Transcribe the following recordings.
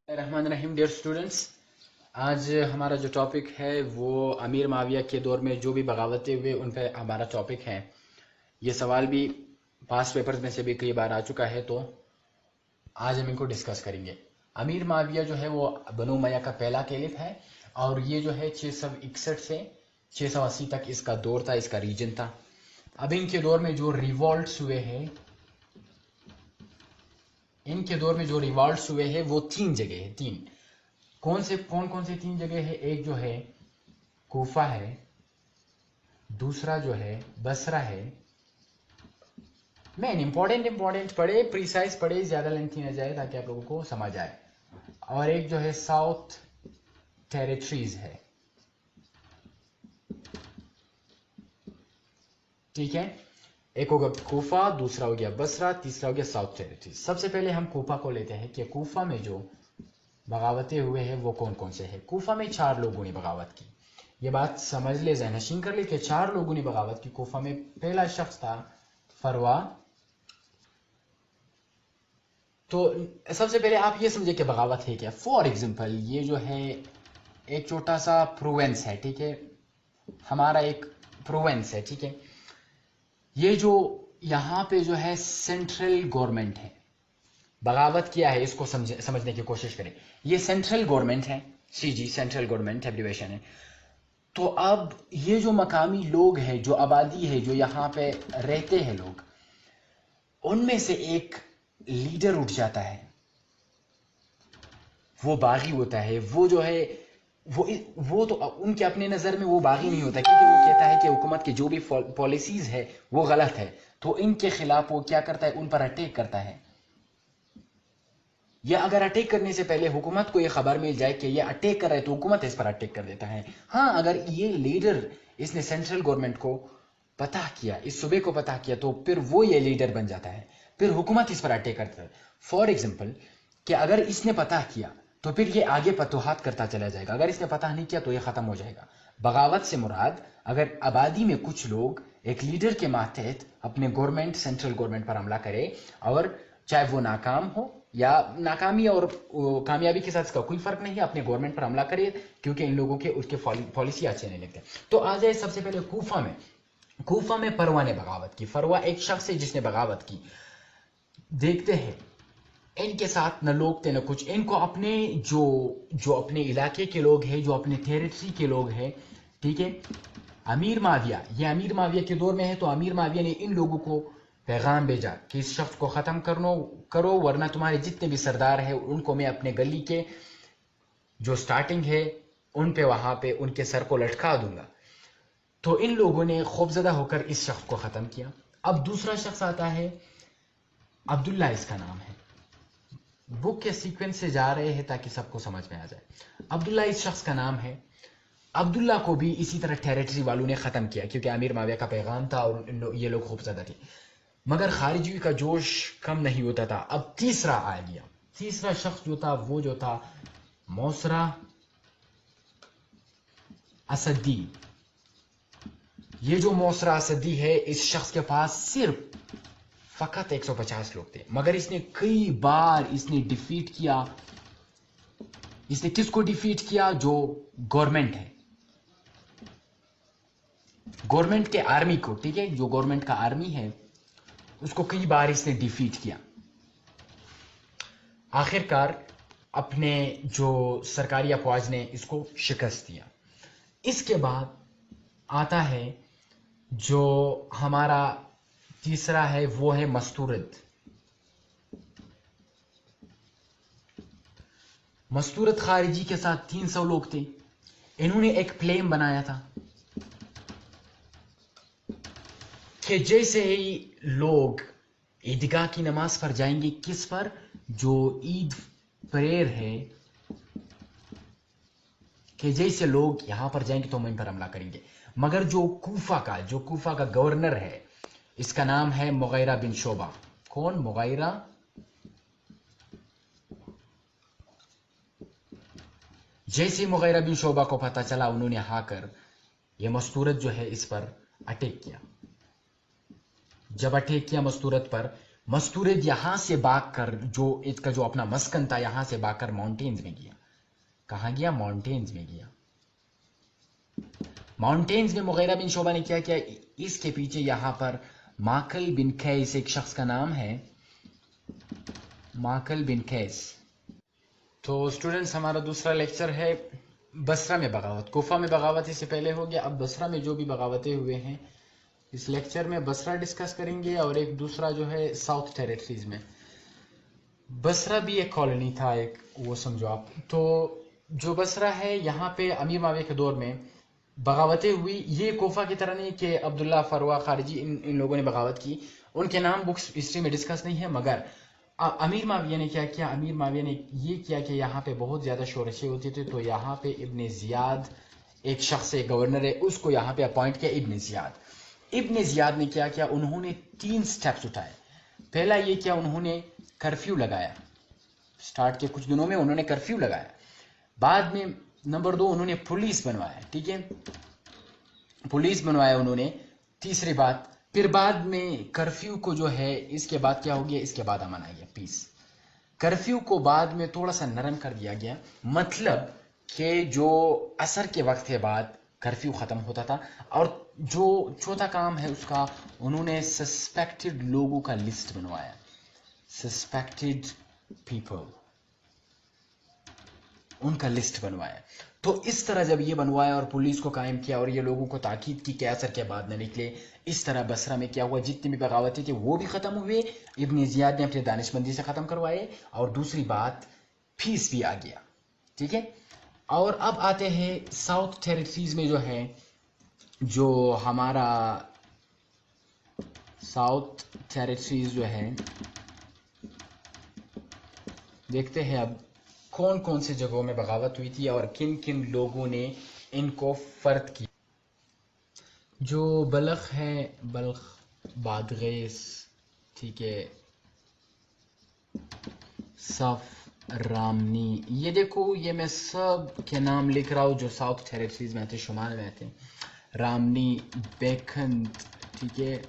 रहमान रहीम dear students, आज हमारा जो टॉपिक है वो अमीर माविया के दौर में जो भी बगावतें हुए उन पे हमारा टॉपिक है। ये सवाल भी पास्ट पेपर्स में से भी कई बार आ चुका है, तो आज हम इनको डिस्कस करेंगे। अमीर माविया जो है वो बनु उमैया का पहला कैलिफ है और ये जो है 661 से 680 तक इसका दौर था, इसका रीजन था। अब इनके दौर में जो रिवॉल्ट्स हुए हैं वो तीन जगह है। कौन कौन से तीन जगह है? एक जो है कूफा है, दूसरा जो है बसरा है। मैन इंपॉर्टेंट पढ़े, प्रिसाइज पढ़े, ज्यादा लेंथी न जाए ताकि आप लोगों को समझ आए। और एक जो है साउथ टेरिटरीज है, ठीक है। एक होगा कूफा, दूसरा हो गया बसरा, तीसरा हो गया साउथ टेरिटरीज। सबसे पहले हम कूफा को लेते हैं कि कूफा में जो बगावतें हुए हैं वो कौन कौन से हैं। कूफा में 4 लोगों ने बगावत की। ये बात समझ ले, ज़हनशीन कर ले कि 4 लोगों ने बगावत की कूफा में। पहला शख्स था फरवा। तो सबसे पहले आप ये समझे कि बगावत है क्या। फॉर एग्जाम्पल ये जो है एक छोटा सा प्रोवेंस है, ठीक है, हमारा एक प्रोवेंस है, ठीक है। ये जो यहाँ पे जो है सेंट्रल गवर्नमेंट है, बगावत किया है, इसको समझने की कोशिश करें। ये सेंट्रल गवर्नमेंट है, सीजी सेंट्रल गवर्नमेंट एब्रिवेशन है। तो अब ये जो मकामी लोग हैं, जो आबादी है, जो यहाँ पे रहते हैं लोग, उनमें से एक लीडर उठ जाता है, वो बागी होता है। वो जो है वो तो उनके अपने नज़र में वो बागी नहीं होता, क्योंकि वो कहता है कि हुकूमत की जो भी पॉलिसीज है वो गलत है। तो इनके खिलाफ वो क्या करता है, उन पर अटैक करता है। या अगर अटैक करने से पहले हुकूमत को ये खबर मिल जाए कि ये अटैक कर रहा है तो हुकूमत इस पर अटैक कर देता है। हाँ, अगर ये लीडर, इसने सेंट्रल गवर्नमेंट को पता किया, इस सूबे को पता किया, तो फिर वो ये लीडर बन जाता है, फिर हुकूमत इस पर अटैक करता है। फॉर एग्जाम्पल कि अगर इसने पता किया तो फिर ये आगे फतूहात करता चला जाएगा, अगर इसने पता नहीं किया तो ये खत्म हो जाएगा। बगावत से मुराद अगर आबादी में कुछ लोग एक लीडर के मातहत अपने गवर्नमेंट, सेंट्रल गवर्नमेंट पर हमला करे, और चाहे वो नाकाम हो या नाकामी और कामयाबी के साथ इसका कोई फर्क नहीं है, अपने गवर्नमेंट पर हमला करे, क्योंकि इन लोगों के उसके पॉलिसी अच्छे नहीं लगते। तो आ जाए सबसे पहले कूफा में फरवा ने बगावत की। फरवा एक शख्स है जिसने बगावत की। देखते हैं इनके साथ न लोग थे न कुछ। इनको अपने जो अपने इलाके के लोग हैं, जो अपने टेरिटरी के लोग हैं, ठीक है। अमीर माविया के दौर में है, तो अमीर माविया ने इन लोगों को पैगाम भेजा कि इस शख्स को खत्म करो, वरना तुम्हारे जितने भी सरदार हैं उनको मैं अपने गली के जो स्टार्टिंग है उन पे, वहां पे उनके सर को लटका दूंगा। तो इन लोगों ने खौफजदा होकर इस शख्स को खत्म किया। अब दूसरा शख्स आता है, अब्दुल्ला इसका नाम है। बुक के सीक्वेंस से जा रहे हैं ताकि सबको समझ में आ जाए। अब्दुल्ला इस शख्स का नाम है। अब्दुल्ला को भी इसी तरह टेरिटरी वालों ने खत्म किया, क्योंकि अमीर माविया का पैगाम था और ये लोग खौफजदा थे। मगर खारिजी का जोश कम नहीं होता था। अब तीसरा आ गया। तीसरा शख्स जो था वो जो था मौसरा असदी। ये जो मौसरा असदी है, इस शख्स के पास सिर्फ फकत 150 लोग थे, मगर इसने कई बार डिफीट किया। इसने किसको डिफीट किया? जो गवर्नमेंट है, गवर्नमेंट के आर्मी को, ठीक है, जो गवर्नमेंट का आर्मी है उसको कई बार इसने डिफीट किया। आखिरकार अपने जो सरकारी अफवाज ने इसको शिकस्त दिया। इसके बाद आता है जो हमारा तीसरा है, वो है मस्तूरद। मस्तूरद खारिजी के साथ 300 लोग थे। इन्होंने एक प्लेन बनाया था कि जैसे ही लोग ईदगाह की नमाज पर जाएंगे, किस पर? जो ईद प्रेयर है, कि जैसे लोग यहां पर जाएंगे तो हम इन पर हमला करेंगे। मगर जो कूफा का गवर्नर है, इसका नाम है मुगैरा बिन शोबा। कौन? मुगैरा। जैसे ही मुगैरा बिन शोबा को पता चला, उन्होंने आकर यह मस्तूरत जो है इस पर अटैक किया। जब अटैक किया मस्तूरत पर, मस्तूरिद यहां से भागकर, जो इसका जो अपना मस्कन था, यहां से भागकर माउंटेन्स में गया। कहां गया? माउंटेन्स में गया। माउंटेन्स में मुगीरा बिन शोबा ने क्या किया? इसके पीछे यहां पर माकल बिन कैस एक शख्स का नाम है, माकल बिन कैस। तो स्टूडेंट्स, हमारा दूसरा लेक्चर है बसरा में बगावत। कोफा में बगावत इससे पहले हो गया, अब बसरा में जो भी बगावतें हुए हैं इस लेक्चर में बसरा डिस्कस करेंगे, और एक दूसरा जो है साउथ टेरिटरीज में। बसरा भी एक कॉलोनी था एक, वो समझो आप। तो जो बसरा है यहाँ पे अमीर माविया के दौर में बगावतें हुई। ये कोफा की तरह नहीं कि अब्दुल्ला फरवा खारिजी इन लोगों ने बगावत की, उनके नाम बुक्स हिस्ट्री में डिस्कस नहीं है। मगर अमीर माविया ने क्या किया? अमीर माविया ने ये किया कि यहाँ पे बहुत ज़्यादा शोरशें होती थी, तो यहाँ पे इब्न ज़ियाद एक शख्स है, गवर्नर है, उसको यहाँ पे अपॉइंट किया इब्न ज़ियाद। इब्न ज़ियाद ने क्या किया? उन्होंने 3 स्टेप्स उठाए। पहला ये किया, उन्होंने कर्फ्यू लगाया। स्टार्ट के कुछ दिनों में उन्होंने कर्फ्यू लगाया। बाद में नंबर 2, उन्होंने पुलिस बनवाया। ठीक है, पुलिस बनवाया उन्होंने। तीसरी बात, फिर बाद में कर्फ्यू को जो है, इसके बाद क्या हो गया? इसके बाद अमन आ गया, पीस। कर्फ्यू को बाद में थोड़ा सा नरम कर दिया गया, मतलब कि जो असर के वक्त के बाद कर्फ्यू खत्म होता था। और जो चौथा काम है उसका, उन्होंने सस्पेक्टेड लोगों का लिस्ट बनवाया, सस्पेक्टेड पीपल, उनका लिस्ट बनवाया। तो इस तरह जब ये बनवाया और पुलिस को कायम किया और ये लोगों को ताकीद की कि असर के बाद न निकले, इस तरह बसरा में क्या हुआ? जितनी भी बगावतें थी वो भी खत्म हुए, इब्न ज़ियाद ने अपनी दानिशमंदी से खत्म करवाए, और दूसरी बात पीस भी आ गया। ठीक है, और अब आते हैं साउथ टेरिटरीज में जो है, जो हमारा साउथ टेरिटरीज जो है, देखते हैं अब कौन कौन से जगहों में बगावत हुई थी और किन किन लोगों ने इनको फर्द किया। जो बल्ख है, बल्ख, बादगैस, ठीक है, सफ, रामनी, ये देखो, ये मैं सब के नाम लिख रहा हूँ जो साउथ टेरिटरीज में आते, शुमाल में आते। रामनी, बेखंद, ठीक है,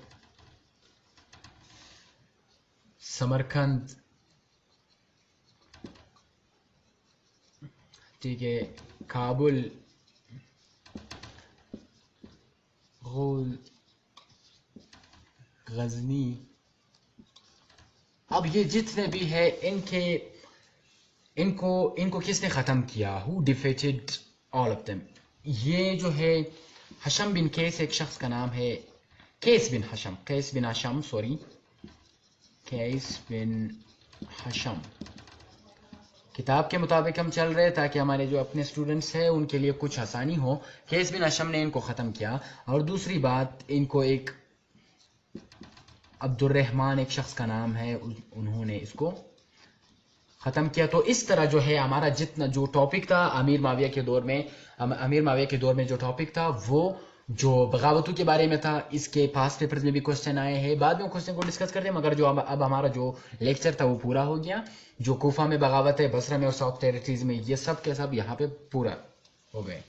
समरकंद, ठीक है, काबुल, गजनी। अब ये जितने भी है, इनको किसने खत्म किया? Who defeated all of them? ये जो है हशम बिन कैस, एक शख्स का नाम है कैस बिन हशम, कैस बिन हशम, सॉरी, कैस बिन हशम। किताब के मुताबिक हम चल रहे ताकि हमारे जो अपने स्टूडेंट्स हैं उनके लिए कुछ आसानी हो। कैस बिन हशम ने इनको ख़त्म किया, और दूसरी बात, इनको एक अब्दुर्रहमान एक शख्स का नाम है, उन्होंने इसको ख़त्म किया। तो इस तरह जो है हमारा जितना जो टॉपिक था अमीर माविया के दौर में, जो टॉपिक था वो जो बगावतों के बारे में था, इसके पास पेपर्स में भी क्वेश्चन आए हैं। बाद में क्वेश्चन को डिस्कस करते हैं, मगर जो अब हमारा जो लेक्चर था वो पूरा हो गया। जो कोफा में बगावत है, बसरा में और साउथ टेरिटरीज में, ये सब के सब यहाँ पे पूरा हो गए।